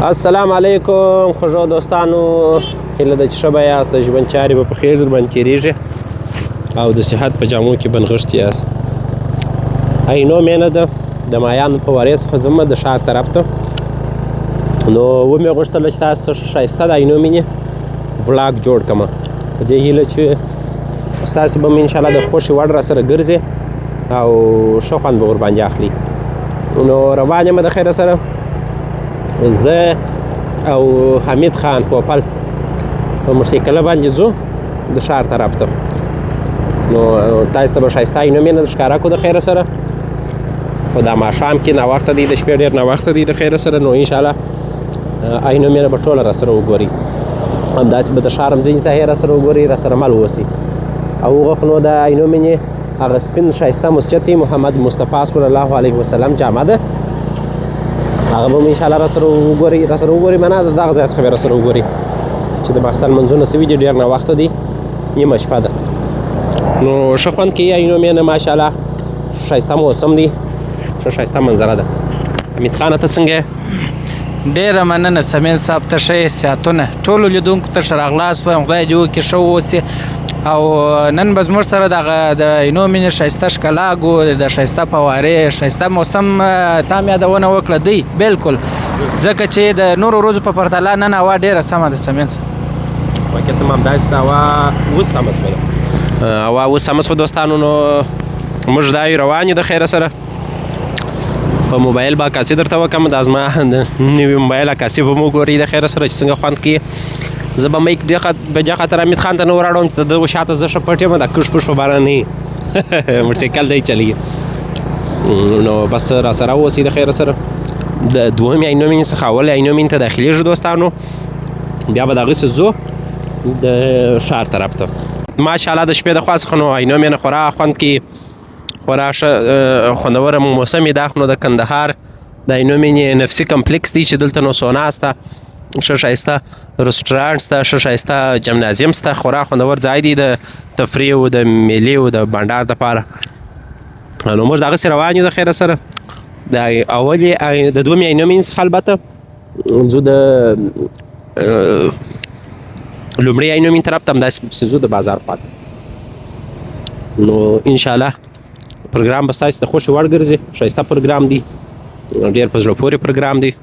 السلام علیکم خوږو دوستانو، هیله ده چې ښه به یاست، د ژوند چارې به په خیر در باندې تېرېږي او د صحت په جامو کې بنغښتي یاست. عینو مینه ده د مایانو په وارې څخه ځم د ښار طرف ته، نو ومې غوښتله چې تاسو ته ښه ښایسته د عینو مینې ولاګ جوړ کړمه په دې هیله چې ستاسې به م انشاءالله د خوښې وړ راسره ګرځې او ښه خوند به ورباندې اخلي. نو روان یم د خیره سره زه او حمید خان پوپل په موټرسایکله باندې ځو د ښار طرف ته. نو تاسو ته به ښایسته عینو مینه ښکاره کړو د خیره سره، خو دا ماښام کې ناوخته دی، د شپې ډېر ناوخته دی د خیره سره، نو انشاءالله عینو مینه به ټوله راسره وګورئ، همداسې به د ښار هم ځینې ساحې راسره وګورئ، راسره مل واوسئ. او هغه نو د عینو مینې هغه سپین ښایسته مسجد دی، محمد مصطفی صلی الله علیه وسلم جامه ده، هغه به م انشاءالله راسره وګورئ، معنا د دغه ځای څخه به راسره وګورئ چې د ماښام لمونځونه سوي دي، ډېر ناوخته دی، نیمه شپه ده. نو ښه خوند کوي عینو مینه، ماشاءالله ښایسته موسم دی، ښه ښایسته منظره ده. حمید خانه ته څنګه یې؟ ډېره مننه سمین صاحب، ته ښه یې، صحتونه ټولو لیدونکو ته ښه راغلاست وایم، خدای دې وکړي ښه واوسې. او نن به زموږ سره د عینو مینې ښایسته ښکلا ګورې، د ښایسته فوارې، ښایسته موسم تا م یادونه وکړه دی بلکل، ځکه چې د نورو ورځو په پرتله نن هوا ډېره سمه ده سمین صاحب. واقعیت هم همداسې ده، هوا اوس سمه شوه ده، هوا اوس سمه شوه دوستانو. نو موږ دا یو روان یو د خیره سره، په موبایل به عکاسي درته وکړم، دا زما د نوي موبایل عکاسي به م وګورئ د خیره سره چې څنګه خوند کوي. زه به میک دې خاطر حمید خان ته نه وراړوم چې د دغو شاته زه ښه پټ یم، دا کش پش په باره نه وي موټرسایکل دی چلوي. نو بس راسره اوسئ د خیره سره. د دوهمې عینو مینې څخه اول عینو مینې ته داخلېږو دوستانو، بیا به دغسې ځو د ښار طرف ته. ماشاءالله د شپې د خوا څخه نو عینو مینه خورا خوند کوي، خورا ښه خوندوره موسم یې دا. نو د کندهار د عینو مینې نفسي کمپلیکس دی چې دلته نو سونا شته، ښه ښایسته رستورانټ شته، ښه ښایسته جمنازیم شته، خورا خوندور ځای دی د تفریح و د میلې و د بانډار دپاره. نو موږ دغسې روان یو د خیره سره. د اولې د دومې عینو مینې څخه البته ځو د لومړۍ عینو مینې طرف ته، همداسې پسې ځو د بازار خوا ته. نو انشاءالله پروګرام به ستاسې د خوښې وړ ګرځي، ښایسته پروګرام دی، ډېر په زړه پورې پروګرام دی.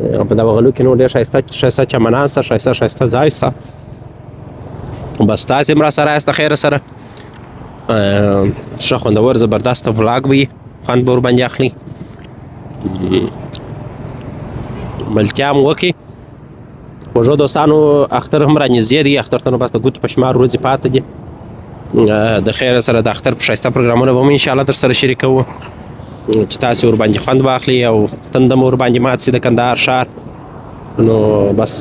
په دغه غلو کې نو ډېر ښایسته چمنان شته، ښایسته ځای شته. بس تاسې هم راسره یاست د خیره سره، ښه خوندور زبردسته ولاګ به وي، خوند به ورباندې اخلي، ملتیا هم وکړي. خوږو دوستانو اختر هم رانږدې دی، اختر ته نو بس د ګوتو په شمار ورځې پاتې دي. د خیره سره د اختر په ښایسته پروګرامونه به م انشاءالله در سره شریکوو چې تاسې ورباندې خوند واخلي او تنده مو ورباندې مات شي د کندهار ښار. نو بس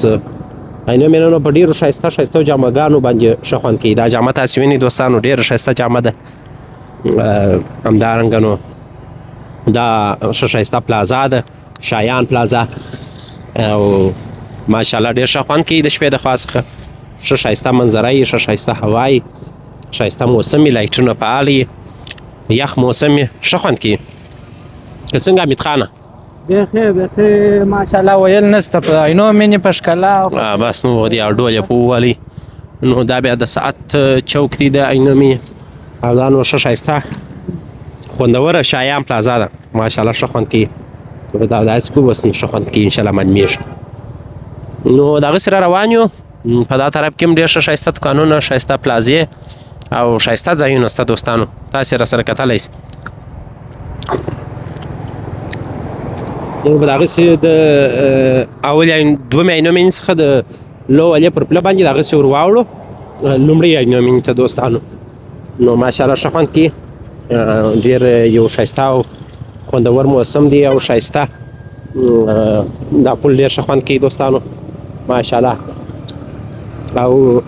عینو مینه نو په ډېرو ښایسته جامهګانو باندې ښه خوند کوي. دا جامه تاسې وینئ دوستانو، ډېره ښایسته جامه ده. همدارنګه نو دا ښه ښایسته پلازا ده، شایان پلازا، او ماشاءالله ډېر ښه خوند کوي د شپې د خوا څخه، ښه ښایسته منظره یي، ښه ښایسته هوا یي، ښایسته موسم یي، لایټونه فعال یي، یخ موسم یي، ښه خوند کوي. که څنګه حمید خانه؟ بیخي ماشاءالله ویل نسته په عینو مینې په ښکلا. بس نو دې ډول یې په ووالئ. نو دا بیا د ساعت چوک دی د عینو مینې، او دا نو ښه ښایسته خوندوره شایان پلازا ده، ماشاءالله ښه خوند کوي. دا داسې کو بس نو ښه خوند کوي انشاءالله معلومېږي. نو دغسې را روان یو، په دا طرف کې هم ډېر ښه ښایسته دوکانونه، ښایسته پلازې او ښایسته ځایونه شته دوستانو، تاسې راسره کتلی شئ. موږ به دغسې د اولې دومې عینو مینې څخه د لو علي پر پله باندې دغسې ور واوړو لومړۍ عینو مینې ته دوستانو. نو ماشاءالله ښه خوند کوي، ډېر یو ښایسته او خوندور موسم دی او ښایسته دا پل ډېر ښه خوند کوي دوستانو ماشاءالله. او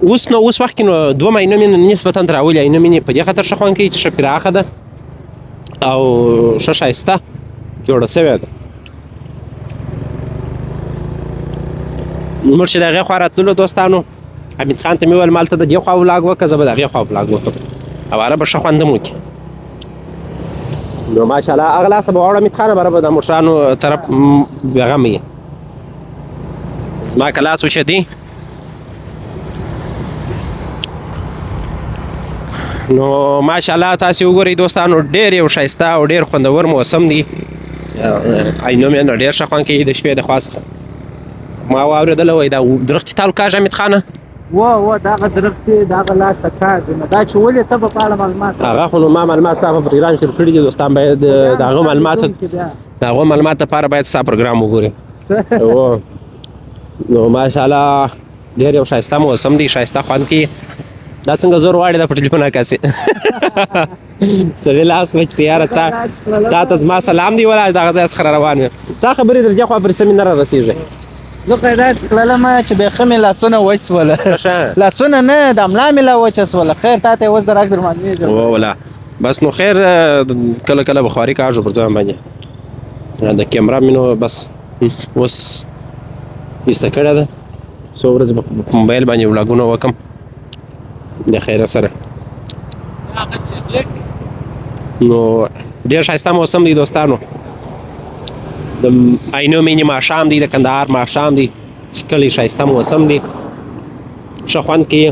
اوس وخت کې نو دومه عینو مینه نسبتا تر اولې عینو مینې په دې خاطر ښه خوند کوي چې ښه پراخه ده او ښه ښایسته جوړه شوې ده. موږ چې د هغې خوا راتللو دوستانو، حمید خان ته مې وویل مالته د دې خوا ولاګ وکړه، زه به د هغې خوا ولاګ وکړم او هغه به ښه خوند هم وکړي. نو ماشاءالله هغه لاسه به واړه امید خانه برابر د موټرانو طرف هغه مې زما که لاس وچدي نو ماشاءالله تاسې وګورئ دوستانو ډېر یو ښایسته او ډېر خوندور موسم دی عینو مې ډېر ښه خوند کوي د شپې د خوا څخه ما واورېدله وایي دا درخت چې تالو کاږه حمید خانه و دغه درخت دی دغه لاس ته کار دی نو دا چې ولې ته به په اړه معلومات هغه خو نو ما معلومات ستا په پروګرام کې کړي دي دوستان باید د هغه معلومات لپاره باید ستا پروګرام وګوري نو ماشاءالله ډېر یو ښایسته موسم دی ښایسته خوند کوي دا څنګه زور غواړي دا په ټلیفون عکاسي سړی لاس مچ یاره تا ته زما سلام دی ولا دغه ځای څخه روان یم څه خبرې در دې خوا پرې سمې نه رارسېږي زه خو یې داسې کړلم چې بیخي مې لاسونه وچ سوله لاسونه نه د ملا مې لا وچه سوله خیر تا ته یې اوس د راک در معلومېږم ولا بس نو خیر کله کله به خواري کاږو پر ځان باندې د کیمرا مې نو بس اوس ایسته کړې ده څو ورځې به په موبایل باندې ولاګونه وکړم د خیره سره نو ډېر ښایسته موسم دی دوستانو د عینو مینې ماښام دی د کندهار ماښام دی ښکلی ښایسته موسم دی ښه خوند کوي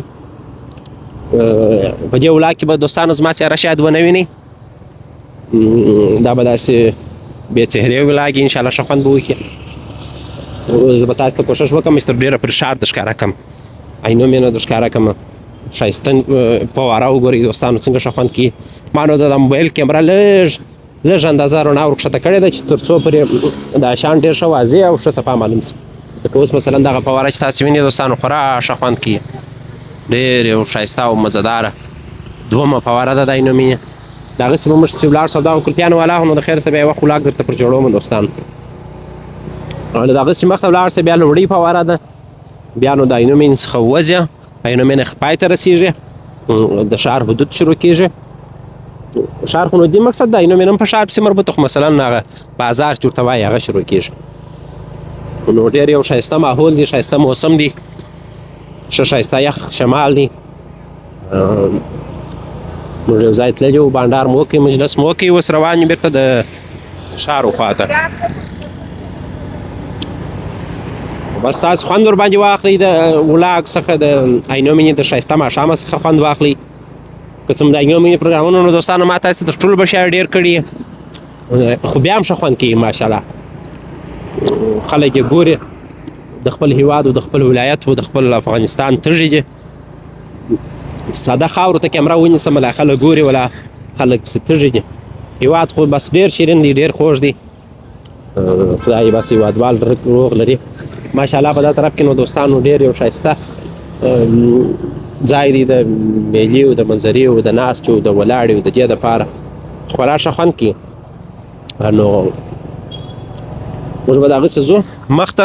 په دې ولاګ کې به دوستانو زما څېره شاید ونه وینئ دا به داسې بې څهرې ولاګ انشاءالله ښه خوند به وکړي زه به تاسو ته کوشش وکړم چې تر ډېره پرې ښار د ښکاره کړم عینو مینه د ښکاره کړم ښایسته فواره وګورئ دوستانو څنګه ښه خوند کوي ما نو د موبایل کیمرا لږ اندازه رڼا ورکښته کړې ده چې تر څو پرې دا شیان ډېر ښه واضح او ښه صفا معلوم شي لکه اوس مثلا دغه فواره چې تاسې وینئ دوستانو خورا ښه خوند کوي ډېر یو ښایسته او مزهداره دومه فواره ده د عینو مینې د هغسې به موږ چې ولاړ سو دغه کلپیانو والا نو د خیر څه بیا یوه ولاګ درته پر جوړوم دوستانو د هغسې چې مخته ولاړ سه بیا لومړۍ فواره ده بیا نو د عینو مینې څخه ووځه عینو مینې پای ته رسېږي د ښار حدود شروع کېږي ښار خو نو دې مقصد د عینو مینې هم په ښار پسې مربوط خو مثلا هغه بازار چې ورته وایي هغه شروع کېږي نو ډېر یو ښایسته ماحول دی ښایسته موسم دی ښه ښایسته یخ شمال دی موږ یو ځای تللي وو بانډار مو وکړئ مجلس مو وکړئ اوس روان یو بېرته د ښار خواته بس تاسو خوند ورباندې واخلئ د ولاګ څخه د عینو مینې د ښایسته ماښامه څخه خوند واخلئ که څه د عینو مینې پروګرامونه نو دوستانو ما تاسې تر ټولو به شاید ډېر کړي خو بیا هم ښه خوند کوي ماشاءالله خلک یې ګوري د خپل هیواد او د خپل ولایت او د خپل افغانستان تږي دي ساده خاورو ته کیمرا ونیسم ولا خلک ګوري ولا خلک پسې تږي دي هیواد خو بس ډېر شیرین دی ډېر خوږ دی خدای بس هیوادوال روغ لري ماشاءالله په دا طرف کې نو دوستانو ډېر یو ښایسته ځای دی د میلې او د منظرې او د ناستې او د ولاړې او د دې دپاره خورا ښه خوند کوي نو موږ به د هغسې ځو مخته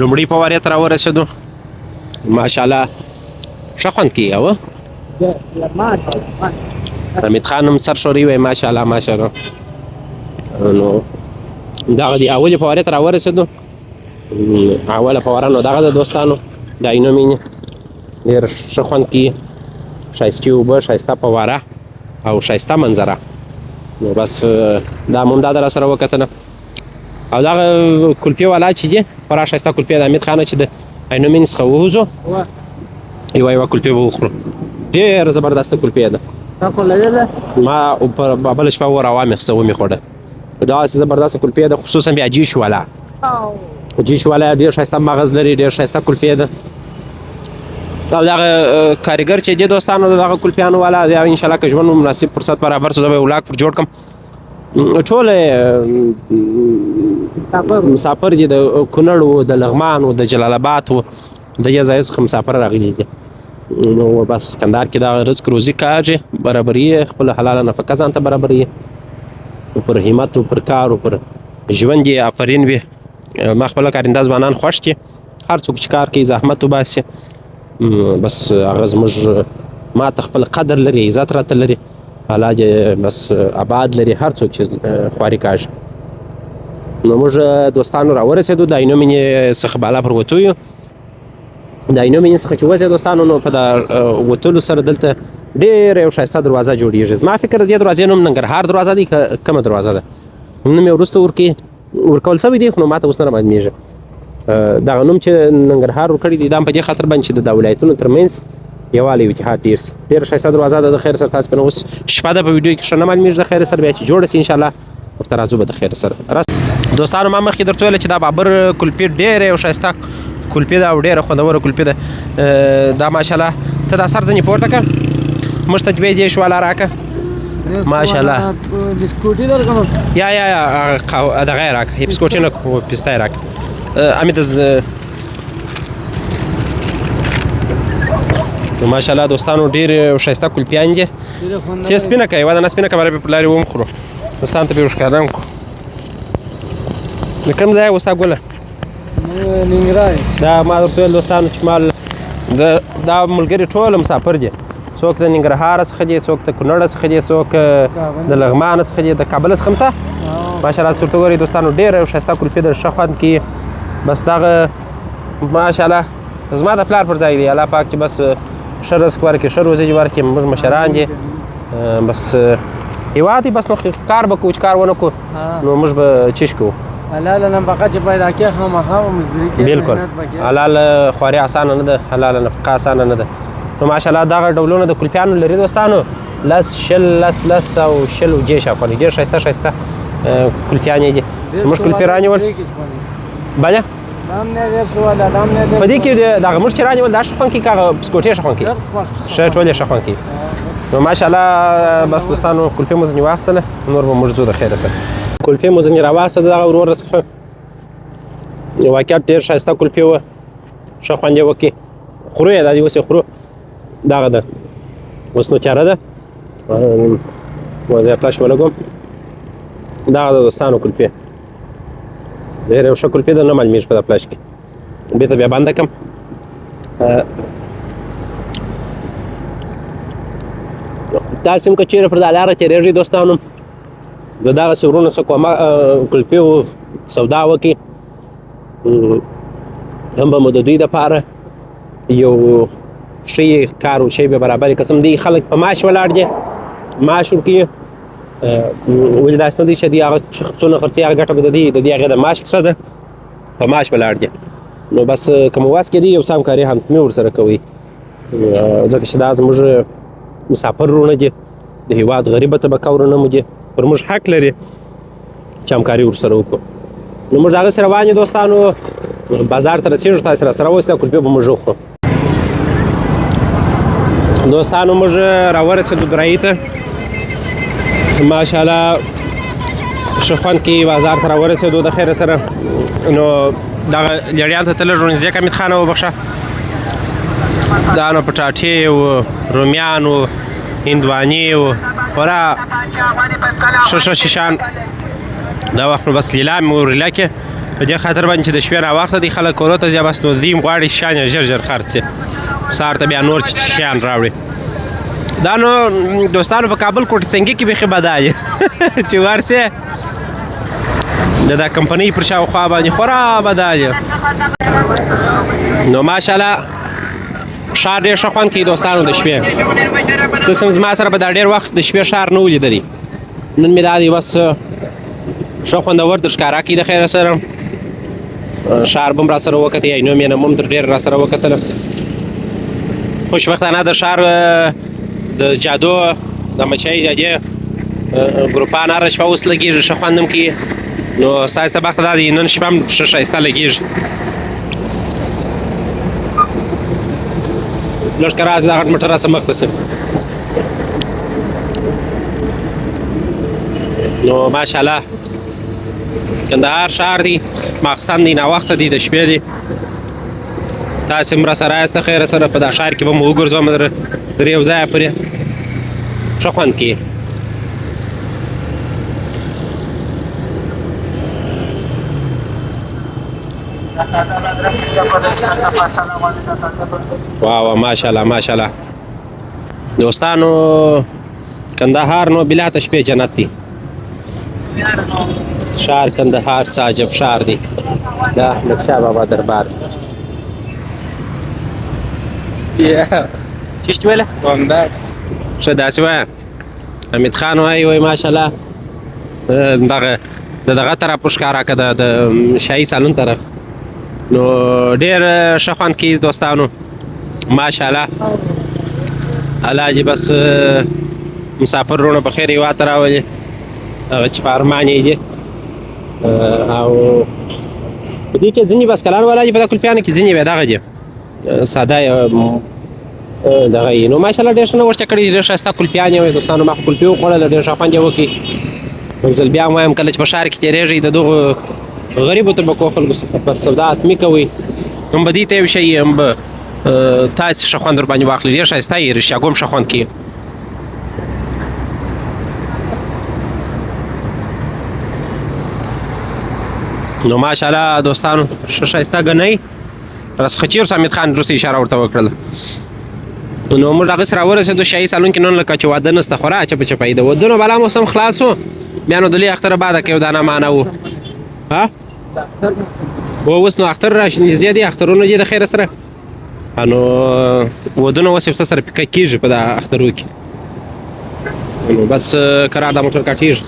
لومړۍ فوارې ته راورسېدو ماشاءالله ښه خوند کوي اوه حمید خان هم سر شوری وی ماشاءالله ماشاءالله نو دغه دی اولې فوارې ته راورسېدو اوله فواره نو دغه د دوستانو د عینو مینې ډېر ښه خوند کوي ښایستې اوبه ښایسته فواره او ښایسته منظره نو بس دا مو همدا د راسره وکتله او دغه کلفې والا چې دي خورا ښایسته کلفې د حمید خانه چې د عینو مینې څخه ووځو یوه کلفې به وخورو ډېره زبردسته کلفې ده ما بله شپه ور وامیخسته ومې خوړه داسې زبردسته کلفې ده خصوصا بیا جیش والا جیش والا ډېر ښایسته مغز لري ډېر ښایسته کلفې ده او دغه کاریګر چې دی دوستانو دغه کلفیانو والا دی انشاءالله که ژوند مناسب فرصت برابر شو زه به یې ولاګ پر جوړ کړم ټول مسافر دي د کونړ و د لغمان و د جلال آباد و د دې ځایو څخه مسافر راغلي دي نو بس کندهار کې دغه رزق روزي کاږي برابري خپله حلاله نفقه ځان ته برابري پر همت و پر کار و پر ژوند یې آفرین وي ما خپله کارنده ځوانان خوښ دي هر څوک چې کار کوي زحمت وباسي بس هغه زموږ ما ته خپل قدر لري عزت راته لري الله دې بس آباد لري هر څوک چې خواري کاږي نو موږ دوستانو راورسېدو د عینو مینې څخه بالا پر وتو یو د عینو مینې څخه چې وځي دوستانو نو په د وتلو سره دلته ډېر یو ښایسته دروازه جوړېږي. زما فکر د دې دروازې نوم ننګرهار دروازه دی که کومه دروازه ده، نوم یې وروسته ورکول شوی دی، خو نو ماته اوس نه رامعلومېږي. دغه نوم چې ننګرهار ورکړی دی دا هم په دې خاطر باندې چې د ولایتونو ترمنځ یووالی او اتحاد ډېر سي. ډېره ښایسته دروازه ده. د خیر سره تاسو په اوس شپه ده، په ویډیو کې ښه نه معلومېږي. د خیر سره بیا چې جوړه سي انشاءالله ورته راځو به د خیر سره. دوستانو ما مخکې درته ویله چې دا بابر کلفي ډېره یو ښایسته کلفي ده او ډېره خوندوره کلفي ده. دا ماشاءالله ته دا سر ځنې پورته کړه، موږ ته دوې دېرش والا راکړه. ماشاءالله بسکوټي درکړم یا دغه یې راکړه، یا بسکوټي نه پیسته یې راکړه. ماشاءالله دوستانو ډېر ښایسته کلفیان دي. چې سپینه که یوه دانه سپینه که برابر پر لارې ومخورو. دوستانو ته به یې ورښکاره کړو. د کوم ځای وستا ګله؟ ننګرهار. دا ما درته ویل دوستانو چې مال دا ملګري ټول مسافر دي. څوک د ننګرهار څخه دي، څوک د کونړ څخه دي، څوک د لغمان څخه دي، د کابل څخه هم شته. ماشاءالله څورته ګورئ دوستانو ډېره یو ښایسته کلفي ده، ښه خوند کوي. بس دغه ماشاءالله زما د پلار پر ځای دی. الله پاک چې بس ښه رزق ورکړي، ښه روزي ورکړي. موږ مشران دي، بس هېواد دی، بس نو کار به کوو. چې کار ونه کړو نو موږ به چیش کوو. حلال نفقه چې پیدا کړې خامخا به مزدوري کوې. بلکل حلال خواري اسانه نه ده، حلال نفقه اسانه نه ده. نو ماشاءالله دغه ډولونه د کلفیانو لري دوستانو، لس شل لس او شل او جې شاوخوا ډېر ښایسته ښایسته کلفیانې دي. موږ کلفې رانیول بله په دې کې دغه موږ چې رانیول دا ښه خوند کوي که هغه بسکوټې ښه خوند کوي؟ ښه ټول یې ښه خوند کوي. نو ماشاءالله بس دوستانو کلفې مو ځینې واخیستله، نور به موږ ځو د خیره سره. کلفې مو ځینې راواخیسته د دغه ورور څخه. واقعیت ډېر ښایسته کلفې وه، ښه خوند یې وکړي. خورو یې دا دې اوس یې خورو. دغه ده اوس نو تیاره ده، وضع فلاش ولګوم. دغه د دوستانو کلفې ډېره یو ښه کلفې ده، نه معلومېږي په دا فلاش کې. بېرته بیا بنده کړم. تاسې هم که چېرې پر دا لاره تېرېږئ دوستانو، د دغسې ورونو څه کلفې سودا وکړئ، هم به مو د دوی دپاره یو ښه کار او شی به برابر کړي. قسم دی خلک په معاش ولاړ دي، معاش ورکوي. ولې داسې نه دی چې دوی هغه څونه خرڅوي هغه ګټه به د دې هغې د معاش کیسه ده، په معاش ولاړ دي. نو بس که مو وس کېدي یو څه همکاري همکمي ورسره کوئ، ځکه چې دا زموږ مسافر وروڼه دي، د هېواد غریبه طبقه وروڼه مو دي، پر موږ حق لري چې همکاري ورسره وکړو. نو موږ دغسې روان یو دوستانو، بازار ته رسېږو. تاسې راسره اوسئ، دا کلفې به موږ وخورو. دوستانو موږ راورسېدو درایي ته. ماشاءالله ښه خوند کوي. بازار ته راورسېدو د خیره سره. نو دغه لېړیانو ته ته لږ ورنږدې حمید خانه وبخښه. دا نو پټاټې وو، رومیان وو، هندوانې وو، خورا ښه شیشان. دا وخت نو بس لیلا مې ورلیلا کې په دې خاطر باندې چې د شپې ناوخته دي خلک کورو ته ځي، بس نو دوی غواړي شیان یې ژر ژر خرڅ شي، سهار ته بیا نور شیان راوړي. دا نو دوستانو په کابل کوټڅنګي کې بیخي بده دی چې ورسې د دا کمپنۍ پر شاوخوا باندې خورا بده دی. نو ماشاءالله ښار ډېر ښه خوند کوي دوستانو د شپې. تاسې هم زما سره په دا ډېر وخت د شپې ښار نه و لیدلی، نن مې دا دی بس ښه خوندور در ښکاره کړي د خیره سره. ښار به هم راسره وکتئ، عینو مینه هم تر ډېره راسره وکتله. خوشبختانه د ښار د جادو د مچۍ جادې ګروپان هره شپه اوس لګېږي، ښه خوند هم کوي. نو ستاسې ته بخته دا دی نن شپه هم ښه ښایسته لګېږي. لږ که راسې دا غټ موټر راسه مخته شي. نو ماشاءالله کندهار ښار دی، ماخستن دی، ناوخته دی، د شپې دی. تاسې هم راسره یاست د خیره سره. په دا ښار کې به مو وګرځوم در یو ځایه پورې، ښه خوند کوي. واو ماشاءالله ماشاءالله دوستانو، کندهار نو بلا تشبیه جنت دی. ښار کندهار څه عجب ښار دی. دا احمد شاه بابا دربار. یا چشت ویله همدا ښه داسې وایه حمید خان وایي ماشاءالله دغه طرف ښکاره که د شاهي سالون طرف نو ډېر ښه خوند کوي دوستانو ماشاءالله الله دې بس مسافر وروڼه په خیر هېواد ته راولي هغه چې په ارمان یې دي او په دې کې ځینې بسکلان والا دي په دا کلفیانو کې ځینې بیا دغه دي ساده دغه یې نو ماشاءالله ډېر ښه نوښت یې کړی ډېر ښایسته کلفیان یې وایي دوستانو ما خو کلفي وخوړله ډېر ښه خوند یې وکړي یو ځل بیا هم وایم کله چې په ښار کې تېرېږئ د دغو غریبو طبقو خلکو څخه بس سودا حتمي کوئ هم به دې ته یو شی هم به تاسې ښه خوند ورباندې واخلي ډېر ښایسته یې رښتیا ګم ښه خوند کوي نو ماشاءالله دوستانو ښه ښایسته ګنئ راڅخه چېر سو حمید خان وروسته اشاره ورته وکړله نو موږ هغسې راورسېدو شاهي سالون کې نن لکه چې واده نسته خورا چپه چپه د ودونو بلا موسم خلاص و بیا نو د لوی اختره بعده کې یو دانه معنه و ها اوس نو اختر راشي نږدې دي اخترونه دي د خیره سره نو ودونه اوس یو څه سره پیکه کېږي په دا اخترو کې نو بس کرار دا موټر کاټېږي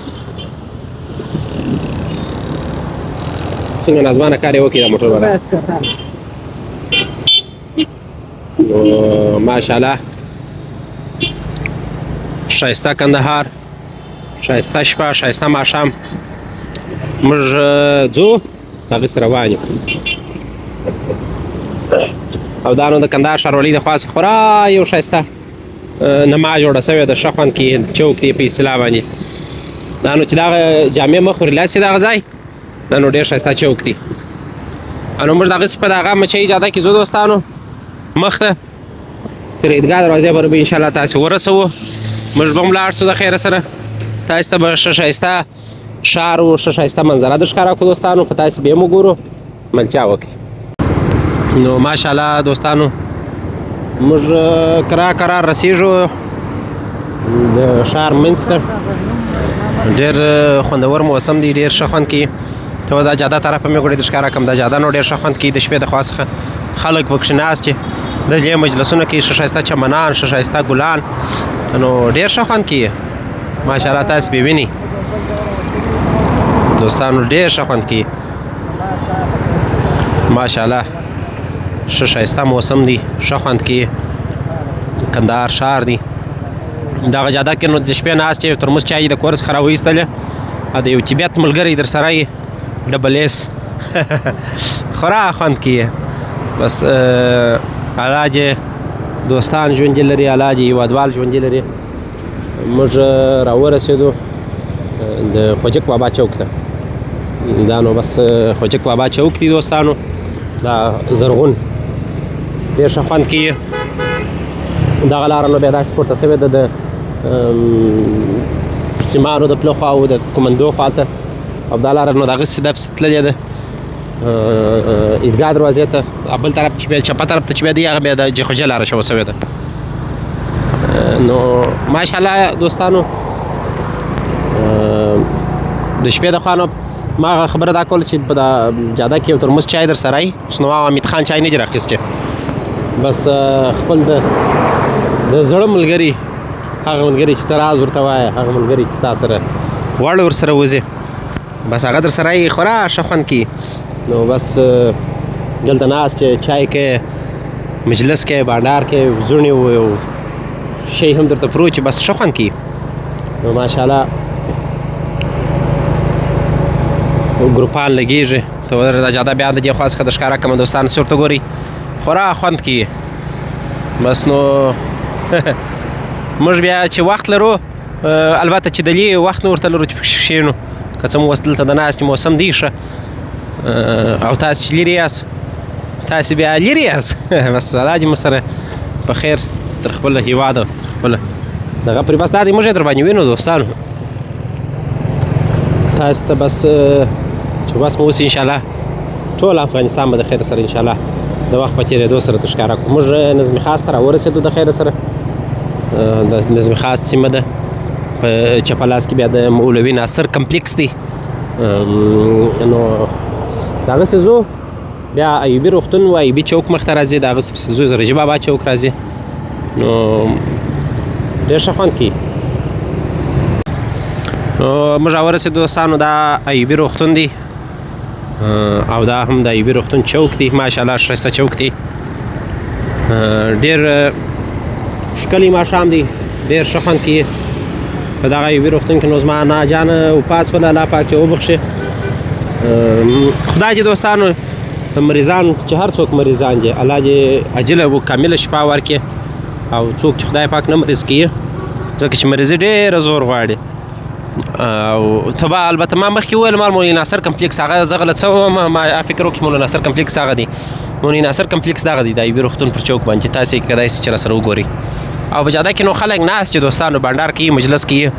څنګه نازمانه کار یې وکړي دا موټر والا نو ماشاءالله ښایسته کندهار ښایسته شپه ښایسته ماښام موږ ځو هغسې روان یو او دا نو د کندهار ښاروالۍ د خوا څخه خورا یو ښایسته نما جوړه سوې ده ښه خوند کې چوک دی په اصطلاح باندې دا نو چې دغه جامع مخ ورلاس شي دغه ځای دا نو ډېر ښایسته چوک دی نو موږ دغسې په دغه مچۍ اجاده کې ځو دوستانو مخ ته تر عیدګاه دروازې پورې به انشاءالله تاسې ورسوو موږ به هم لاړ شو د خیره سره تاسې ته به ښه ښایسته ښار و ښه ښایسته منظره د ښکاره کړو دوستانو په تاسې به یې هم وګورو ملتیا وکړي نو ماشاءالله دوستانو موږ کرار رسیږو د ښار منځ ته ډېر خوندور موسم دی ډېر ښه خوند کوي ته دا جاده طرفه مې غواړې د ښکاره کړم دا جاده نو ډېر ښه خوند کوي د شپې د خوا څخه خلک پکښې ناست چې د دې مجلسونه کوي ښه ښایسته چمنان ښه ښایسته ګلان نو ډېر ښه خوند کوي ماشاءالله تاسې به وینئ دوستانو ډېر ښه خوند کوي ماشاءالله ښه ښایسته موسم دی ښه خوند کوي کندهار ښار دی دغه جاده کې نو د شپې ناست یې ترموز چای د کور څخه راوایستلې د یو طبیعت ملګری در سره یې ډبل ایس خورا خوند کوي بس الله دې دوستان ژوندي لري الله دې هېوادوال ژوندي لري موږ راورسېدو د خوجک بابا چوک ته دا نو بس خوجک بابا چوک دی دوستانو دا زرغون ډېر ښه خوند کوي دغه لاره نو بیا داسې پورته سوې ده د سیمانو د پله خوا او د کومندو خوا ته او دا لاره نو دغسې دپسې تللې ده عیدګاه دروازې ته بل طرف چې بیا چپه طرف ته چې بیا دی هغه بیا د جخوجه لاره شوه سوې ده نو ماشاءالله دوستانو د شپې د خوا نو ما هغه خبره دا کوله چې په دا جاده کې یو ترموز چای در سره وي نو حمید خان چای نه دي راخیستې بس خپل د زړه ملګري هغه ملګري چې ته راز ورته وایې هغه ملګري چې ستا سره وړ ورسره وځي بس هغه در سره یې خورا ښه خوند کوي نو بس دلته ناست چای کوې مجلس کوې بانډار کوې زوڼې یو شی هم درته پروت چې بس ښه خوند کوي نو ماشاءالله ګروپان لګېږي ته ودرې دا جاده بیا د دې خوا څخه د ښکاره کړمه دوستان چې ورته ګورئ خورا خوند کوي بس نو موږ بیا چې وخت لرو البته چې دلې وخت نه ورته لرو چې پکښې کښېنو که څه مو اوس دلته د ناستې موسم دی ښه او تاسې چې لرې یاست تاسې بیا لرې یاست بس الله دې مو سره په خیر تر خپله هېواده تر خپله دغه پرې بس دا دی موږ یې در باندې وینو دوستانو تاسې ته بس چې بس مو اوس انشاءالله ټول افغانستان به د خیر سره انشاءالله د وخت په تېرېدو سره ته ښکاره کړو موږ نظمي خاص ته راورسېدو د خیره سره د نظمي خاص سیمه ده په چپلاس کې بیا د مولوي ناصر کمپلیکس دی نو دغسې ځو بیا ایوبي روغتون و ایوبي چوک مخته راځي د هغه زوی زرجي بابا چوک راځي نو ډېر ښه خوند کوي نو موږ راورسېدو دوستانو دا ایوبي روغتون دی او دا هم د ایوبي روغتون چوک دی ماشاءالله ښایسته چوک دی ډېر ښکلی ماښام دی ډېر ښه خوند کوي په دغه ایوبي روغتون کې نو زما انا جانه وفات شوله الله پاک چې وبخښي خدای دې دوستانو مریضان چې هر څوک مریضان دي الله دې عاجله و کامله شفا ورکړي او څوک چې خدای پاک نه مریض کوي ځکه چې مریضي ډېره زور غواړي او تبا البته ما مخکې وویل ما مولانا ناصر کمپلیکس هغه زه غلط شوی وم ما فکر وکړي مولانا ناصر کمپلیکس هغه دی مولانا ناصر کمپلیکس دغه دی د ایوبي روغتون پر چوک باندې تاسې کیدای شي چې راسره وګورئ او په جاده کې نو خلک ناست چې دوستانو بانډار کوي مجلس کوي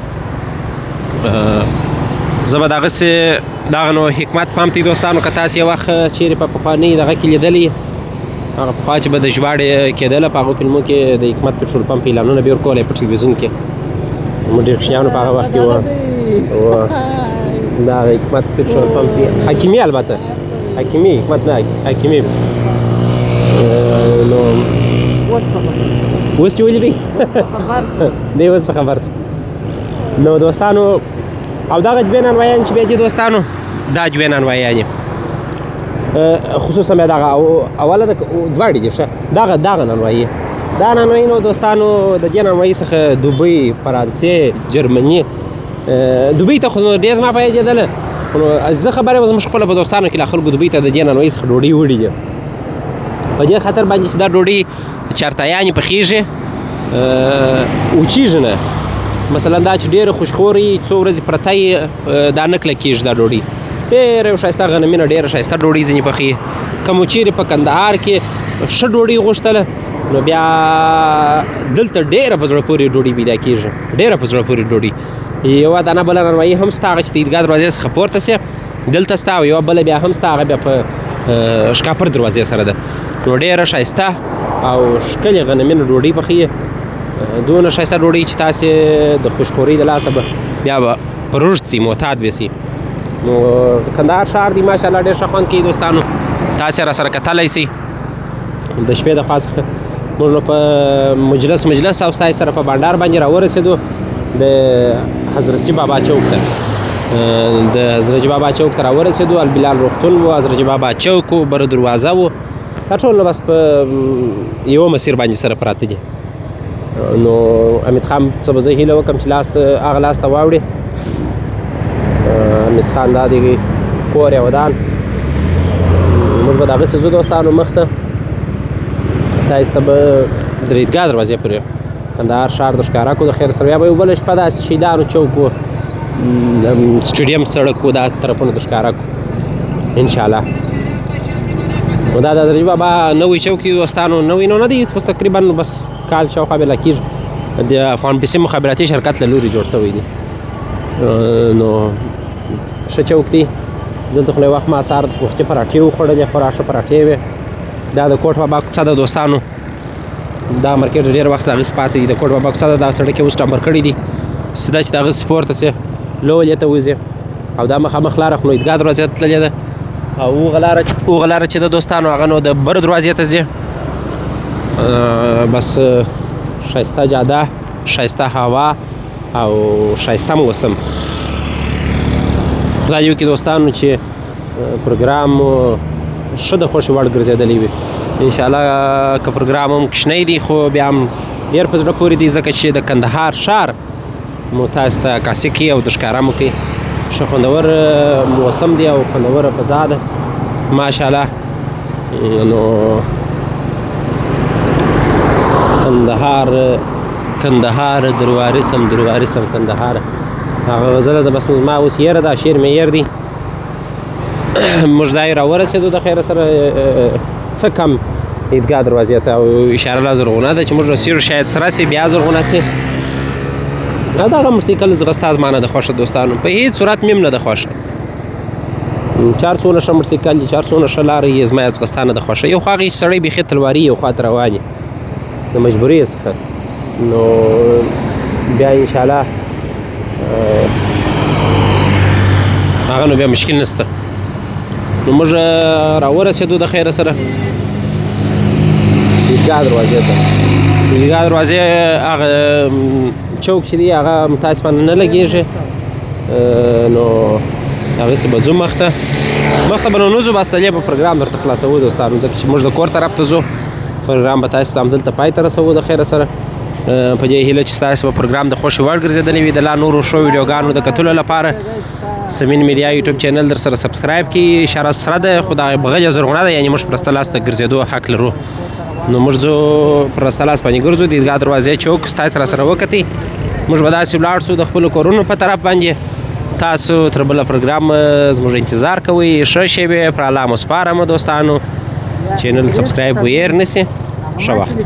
زه به دغسې دغه نو حکمت پام ته دوستانو که تاسې یو وخت چیرې په پخواني دغه کې لیدلي هغه پخوا چې به د ژباړې کېدله په هغو فلمو کې د حکمت پټرول پمپ اعلانونه به یې ورکولی په ټلویزیون کې موږ ډېر کوچنیانو په هغه وخت کې وه دا حکمت پټرول پمپ حکیمي البته حکیمي حکمت نه حکیمي نو اوس چې ولیدئ دی اوس په خبر څه نو دوستانو او دغه جبې نانوایان چې بیا دي دوستانو دا جبې نانوایان خصوصا بیا دغه اوله دواړې دي ښه دغه نانوایي دا نانوایي نو دوستانو د دې نانوایي څخه دوبۍ فرانسې جرمني دوبۍ ته خو نو ډېر زما په یادېدله نو زه خبره وم زموږ خپله په دوستانو کې لا خلکو دوبۍ ته د دې نانوایي څخه ډوډۍ وړي دي په دې خاطر باندې چې دا ډوډۍ چارتایانې پخېږي وچېږي نه مثلا دا چې ډېره خوشخوري څو ورځې پرته یې دا نه کلکېږي دا ډوډۍ ډېره یو ښایسته غنمینه ډېره ښایسته ډوډۍ ځینې پخوي که مو چیرې په کندهار کې ښه ډوډۍ غوښتله نو بیا دلته ډېره په زړه پورې ډوډۍ پیدا کېږي ډېره په زړه پورې ډوډۍ یوه دانه بله نانوایي هم سته هغه چې د عیدګاه دروازې څخه پورته سې دلته سته او یوه بله بیا هم سته هغه بیا په شکاپر دروازې سره ده نو ډېره ښایسته او ښکلې غنمینه ډوډۍ پخوي دونه ښایسته ډوډۍ چې تاسې د خوشخورۍ د لاسه به بیا به په رشد سي معتاد به سي نو کندهار ښار دی ماشاءالله ډېر ښه خوند کوي دوستانو تاسې راسره کتلی سئ د شپې د خوا څخه موږ نو په مجلس او ستاسې سره په بانډار باندې راورسېدو د حضرتجي بابا چوک ته د حضرتجي بابا چوک ته راورسېدو البلال روغتون و حضرتجي بابا چوک و بره دروازه و دا ټول نو بس په یوه مسیر باندې سره پراته دي نو حمید خان څه به زه هیله وکړم چې لاس هغه لاس ته واوړي حمید خان دا دی کور یې ودان موږ به دغسې ځو دوستانو مخ ته تاسې ته به د عیدګاه دروازې پورې کندهار ښار د ښکاره کړو د خیر سره بیا به یو بله شپه داسې شهیدانو چوک و سټیډیم سړک و دا طرفونه د ښکاره کړو انشاءالله نو دا د حضرتجي بابا نوی چوک دی دوستانو نوی نو نه دی بس تقریبا بس کال شاوخوا بې لا کېږي د افغان پیسې مخابراتي شرکت له لورې جوړ شوی دی نو ښه چوک دی دلته خو یو وخت ما سهار وختي پراټې وخوړلې خورا ښه پراټې وې دا د کوټ بابا کوڅه ده دوستانو دا مارکېټ ډېر وخت هغسې پاتې دي د کوټ بابا کوڅه ده دا سړک یې اوس ډمبر کړي دي سیده چې د هغسې پورته سې لولې ته وځې او دا مخامخ لاره خو نو عیدګاه دروازې ته تللې ده او اوغه لاره چې ده دوستانو هغه نو د بره دروازې ته ځې بس ښایسته جاده ښایسته هوا او ښایسته موسم خدای دې وکړي دوستانو چې پروګرام ښه د خوښې وړ ګرځېدلی وي انشاءالله که پروګرام هم کوچنی دی خو بیا هم ډېر په زړه پورې دی ځکه چې د کندهار ښار مو تاسو ته عکاسي کوي او د ښکاره مو کوي ښه خوندور موسم دی او خوندوره فضا ده ماشاءالله نو کندهار دروارسم کندهار هغه غزله ده بس زما اوس یره ده شعر مې یر دی موږ دا یې راورسېدو د خیره سره څه کم عیدګاه دروازې ته او اشاره لا زرغونه ده چې موږ رسېږو شاید سره سي بیا زرغونه سي دغه موسیقل ځغسته زما نه ده خوښه دوستانو په هیڅ صورت مې هم نه ده خوښه چار څونه ښه موسیقل دي چار څونه ښه لاره یې زما یې ځغسته نه ده خوښه یو خو هغه چې سړی بیخي تلواري یو خوا ته روان یې د مجبورۍ څخه نو بیا انشاءالله هغه نو بیا مشکل نشته نو موږ راورسېدو د خیره سره عیدګاه دروازې ته. عیدګاه دروازې هغه چوک چې دی هغه متاسفانه نه لګېږي، نو هغسې به ځو مخته به نو ځو، بس تلې به پروګرام درته خلاصوو دوستانو، ځکه چې موږ د کور طرف ته ځو. پروګرام به تاسو ته همدلته پای ته رسوو د خیره سره، په دې هیله چې ستاسو به پروګرام د خوښې وړ ګرځېدلی وي. د لا نورو ښو ویډیوګانو د کتلو لپاره سمین میډیا یوټیوب چینل در سره سبسکرایب کړئ. اشاره سره ده خو دا بغجه زرغونه ده، یعنې موږ په رسته لاس ته ګرځېدو حق لرو. نو موږ ځو په رسته لاس باندې ګرځو، د عیدګاه دروازې چوک ستاسو سره وکتئ. موږ به داسې ولاړ شو د خپلو کورونو په طرف باندې. تاسو تر بله پروګرام زموږ انتظار کوئ. ښه شیبې پر الله مو سپارم دوستانو. چینل سبسکرایب به هېر نه سي. ښه وخت.